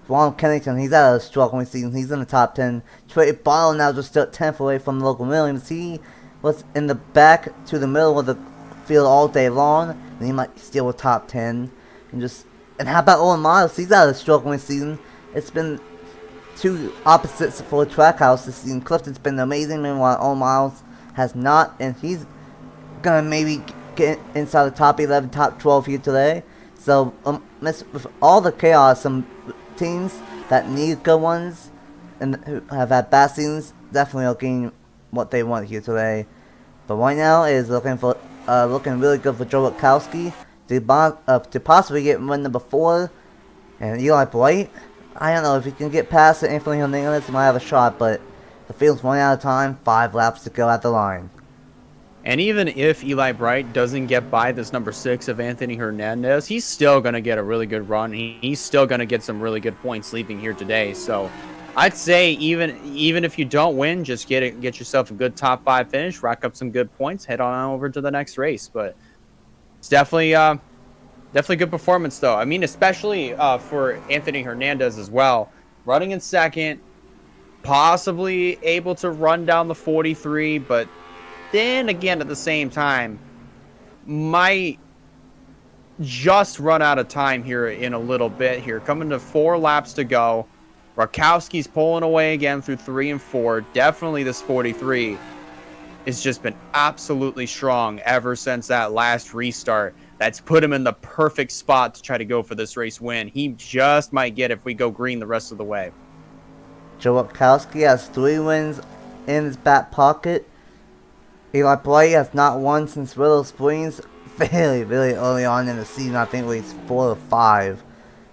Speaker 1: Ron Kennington, he's had a struggling season. He's in the top 10. Trey Bottle now just still 10th away from Logan Williams. He was in the back to the middle of the field all day long, and he might steal a top 10. And how about Owen Miles? He's had a struggling season. It's been 2 opposites for Trackhouse this season. Clifton's been amazing, meanwhile Owen Miles has not, and he's gonna maybe get inside the top 11, top 12 here today. So with all the chaos, some teams that need good ones and who have had bad seasons definitely are getting what they want here today. But right now it is looking really good for Joe Wachowski to possibly get win number 4. And Eli Bright, I don't know if he can get past it. Anthony Hernandez, he might have a shot, but the field's running out of time. 5 laps to go at the line.
Speaker 2: And even if Eli Bright doesn't get by this number 6 of Anthony Hernandez, he's still going to get a really good run. He's still going to get some really good points leaving here today. So I'd say even if you don't win, just get yourself a good top 5 finish, rack up some good points, head on over to the next race. But it's definitely good performance, though. I mean, especially for Anthony Hernandez as well. Running in 2nd, possibly able to run down the 43, but then again, at the same time, might just run out of time here in a little bit here. Coming to 4 laps to go. Wachowski's pulling away again through 3 and 4. Definitely this 43 has just been absolutely strong ever since that last restart. That's put him in the perfect spot to try to go for this race win. He just might get if we go green the rest of the way.
Speaker 1: Joe Wachowski has 3 wins in his back pocket. Eli Bright has not won since Willow Springs very early on in the season. I think it was 4 or 5.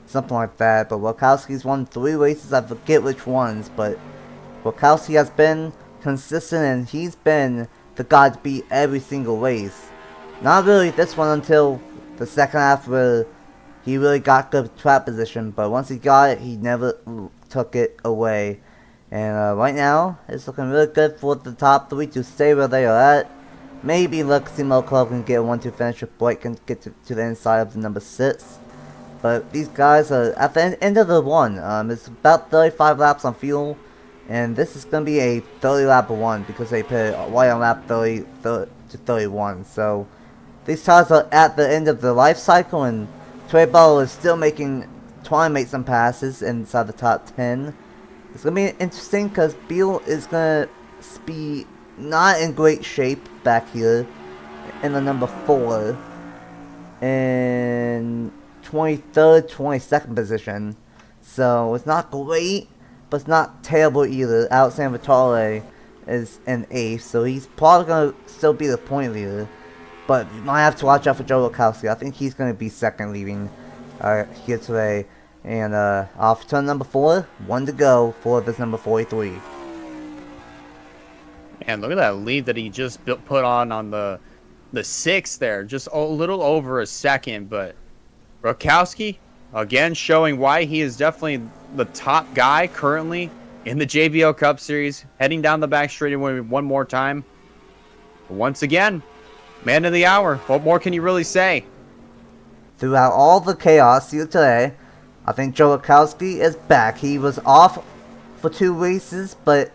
Speaker 1: Something like that. But Wachowski's won 3 races. I forget which ones. But Wachowski has been consistent, and he's been the guy to beat every single race. Not really this one until the second half where he really got good track position. But once he got it, he never took it away. And right now, it's looking really good for the top 3 to stay where they are at. Maybe Luximo Club can get a 1-2 finish if Blake can get to the inside of the number 6. But these guys are at the end of the one. It's about 35 laps on fuel. And this is going to be a 30 lap one because they put it right on lap 30 to 31. So these tires are at the end of the life cycle. And Trey Bottle is still trying to make some passes inside the top 10. It's going to be interesting because Beal is going to be not in great shape back here in the number 4. in 23rd, 22nd position. So it's not great, but it's not terrible either. Alexander Vitale is in 8th, so he's probably going to still be the point leader. But you might have to watch out for Joe Lukowski. I think he's going to be second leaving here today. And off turn number 4, 1 to go for this number 43.
Speaker 2: And look at that lead that he just put on the 6 there. Just a little over a second. But Lukowski, again, showing why he is definitely the top guy currently in the JBL Cup Series. Heading down the back straightaway one more time. Once again, man of the hour. What more can you really say?
Speaker 1: Throughout all the chaos here today, I think Joe Lukowski is back. He was off for 2 races, but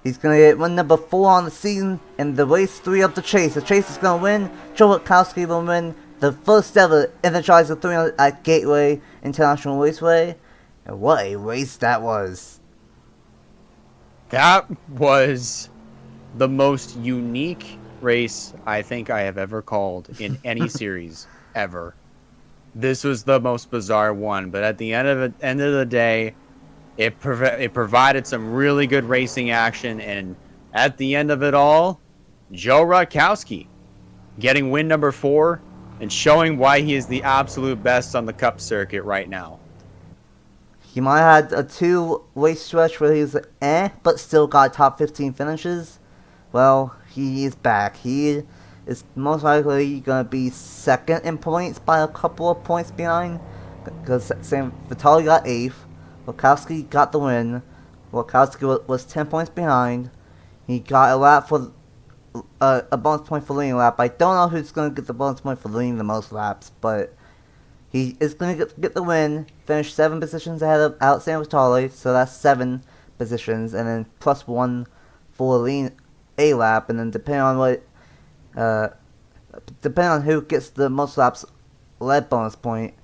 Speaker 1: he's going to get win number 4 on the season in the race 3 of the chase. The chase is going to win. Joe Lukowski will win the first ever Energizer 300 at Gateway International Raceway. And what a race that was.
Speaker 2: That was the most unique race I think I have ever called in any series ever. This was the most bizarre one, but at the end of the day, it provided some really good racing action, and at the end of it all, Joe Lukowski getting win number 4 and showing why he is the absolute best on the Cup circuit right now.
Speaker 1: He might have had a 2 race stretch where he was but still got top 15 finishes. Well, he is back. He is most likely going to be second in points by a couple of points behind. Because Vitale got 8th. Lukowski got the win. Lukowski was 10 points behind. He got a lap for a bonus point for leading lap. I don't know who's going to get the bonus point for leading the most laps, but he is going to get the win. Finish 7 positions ahead of Alexander Vitale, so that's 7 positions, and then plus 1 for leading a lap, and then depending on who gets the most laps, lead bonus point.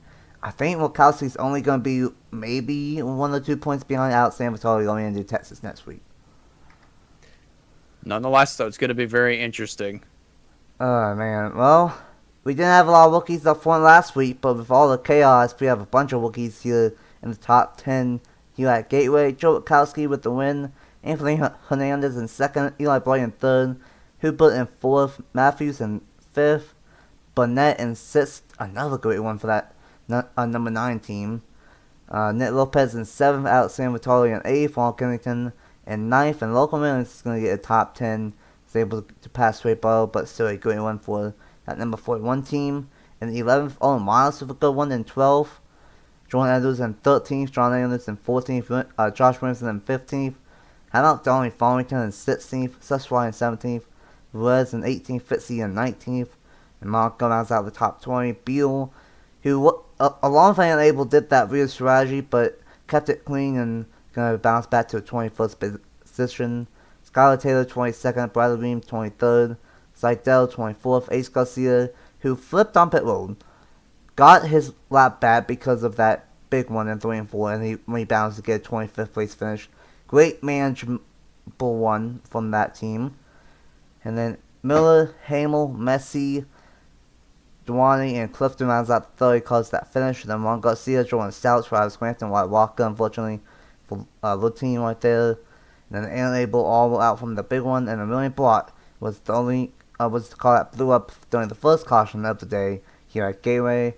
Speaker 1: I think Lukowski's only going to be maybe 1 or 2 points behind Alexander Vitale going into Texas next week.
Speaker 2: Nonetheless, though, it's going to be very interesting.
Speaker 1: Oh, man. Well, we didn't have a lot of rookies up front last week, but with all the chaos, we have a bunch of rookies here in the top 10 here at Gateway. Joe Lukowski with the win. Anthony Hernandez in 2nd. Eli Bright in 3rd. Hubert in 4th. Matthews in 5th. Burnett in 6th. Another great one for that number 9 team. Nick Lopez in 7th. Alexander Vitale in 8th. Paul Kennington in 9th. And Local Millions is going to get a top 10. He's able to pass straight ball, but still a great one for that number 41 team. In 11th, Owen Miles with a good one in 12th. Jordan Edwards in 13th. John Anderson in 14th. Josh Williamson in 15th. How about Donnie Farmington in 16th. Suswai in 17th. Rez in 18th. Fitzy in 19th. And Mark Gomez out of the top 20. Beal, who a long time unable did that weird strategy, but kept it clean and going to bounce back to a 21st position. Skylar Taylor 22nd. Bradley Ream 23rd. Seidel 24th. Ace Garcia, who flipped on pit road, got his lap back because of that big one in 3 and 4, and he rebounds to get a 25th place finish. Great manageable one from that team. And then Miller, Hamel, Messi, Duani, and Clifton rounds out the 3rd caused that finish. And then Ron Garcia, Jordan Stouts, Travis Crampton, White Walker, unfortunately, for the team right there. And then Enable all out from the big one, and Amelia Block was the only was the car that blew up during the first caution of the day here at Gateway.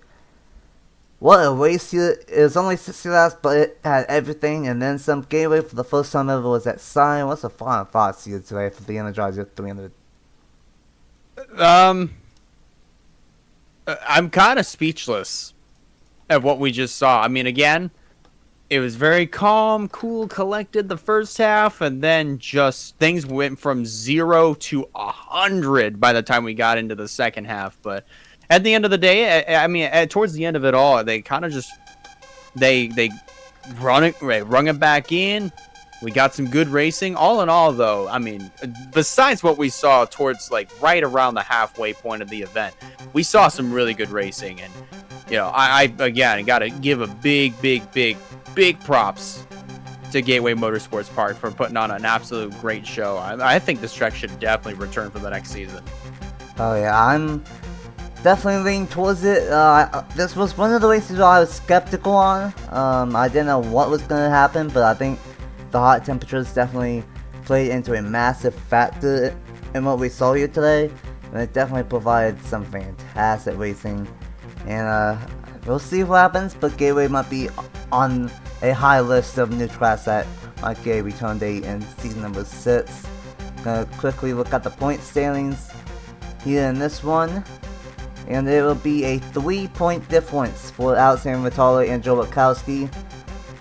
Speaker 1: What a race here. It was only 60 laps, but it had everything, and then some. Gateway for the first time ever was at Sign. What's the final thoughts here today for the Energizer 300?
Speaker 2: I'm kind of speechless at what we just saw. I mean, again, it was very calm, cool, collected the first half, and then just things went from 0 to 100 by the time we got into the second half. But at the end of the day, I mean, towards the end of it all, they kind of just they rung it back in. We got some good racing. All in all, though, I mean, besides what we saw towards like right around the halfway point of the event, we saw some really good racing. And you know, I again got to give a big props to Gateway Motorsports Park for putting on an absolute great show. I think this track should definitely return for the next season.
Speaker 1: Oh yeah, definitely lean towards it. This was one of the races I was skeptical on. I didn't know what was going to happen, but I think the hot temperatures definitely played into a massive factor in what we saw here today, and it definitely provided some fantastic racing. And we'll see what happens, but Gateway might be on a high list of new tracks that might get a return date in season number 6. Gonna quickly look at the point standings here in this one, and it will be a 3-point difference for Alexander Vitale and Joe Witkowski.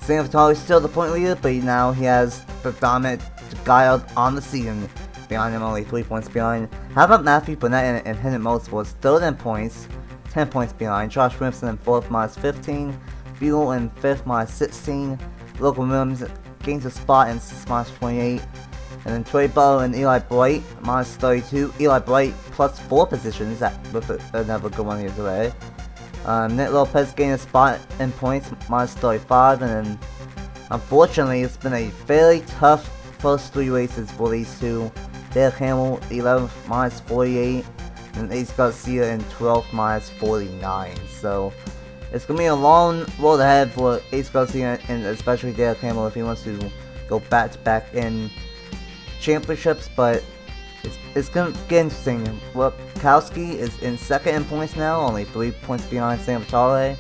Speaker 1: Sam Vitale is still the point leader, but now he has the dominant guy out on the season. Behind him, only 3 points behind. How about Matthew Burnett and Hidden Motorsports, third in points, 10 points behind. Josh Williamson in 4th, minus 15. Beal in 5th, minus 16. Logan Williams gains a spot in 6th, minus 28. And then Trey Butler and Eli Bright, minus 32. Eli Bright plus 4 positions, with another good one here today. Nick Lopez gained a spot in points, minus 35. And then, unfortunately, it's been a fairly tough first 3 races for these two. Derek Hamill, 11th, minus 48. And Ace Garcia in 12th, minus 49. So, it's going to be a long road ahead for Ace Garcia and especially Derek Hamill if he wants to go back-to-back in championships, but it's going to get interesting. Witkowski is in 2nd in points now, only 3 points behind Sam Vitale.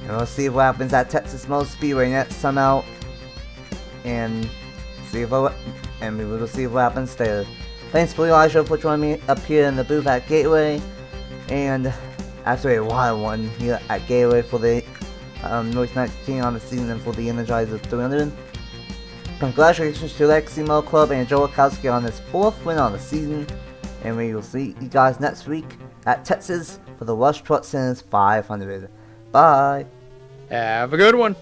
Speaker 1: And we'll see what happens at Texas Motor Speedway next time out. And we will see what happens there. Thanks for Elijah for joining me up here in the booth at Gateway. And after a wild one here at Gateway for the North 19 on the season and for the Energizer 300. Congratulations to Legacy Motor Club and Joe Witkowski on his 4th win on the season. And we will see you guys next week at Texas for the Rush Truck Center's 500. Bye!
Speaker 2: Have a good one!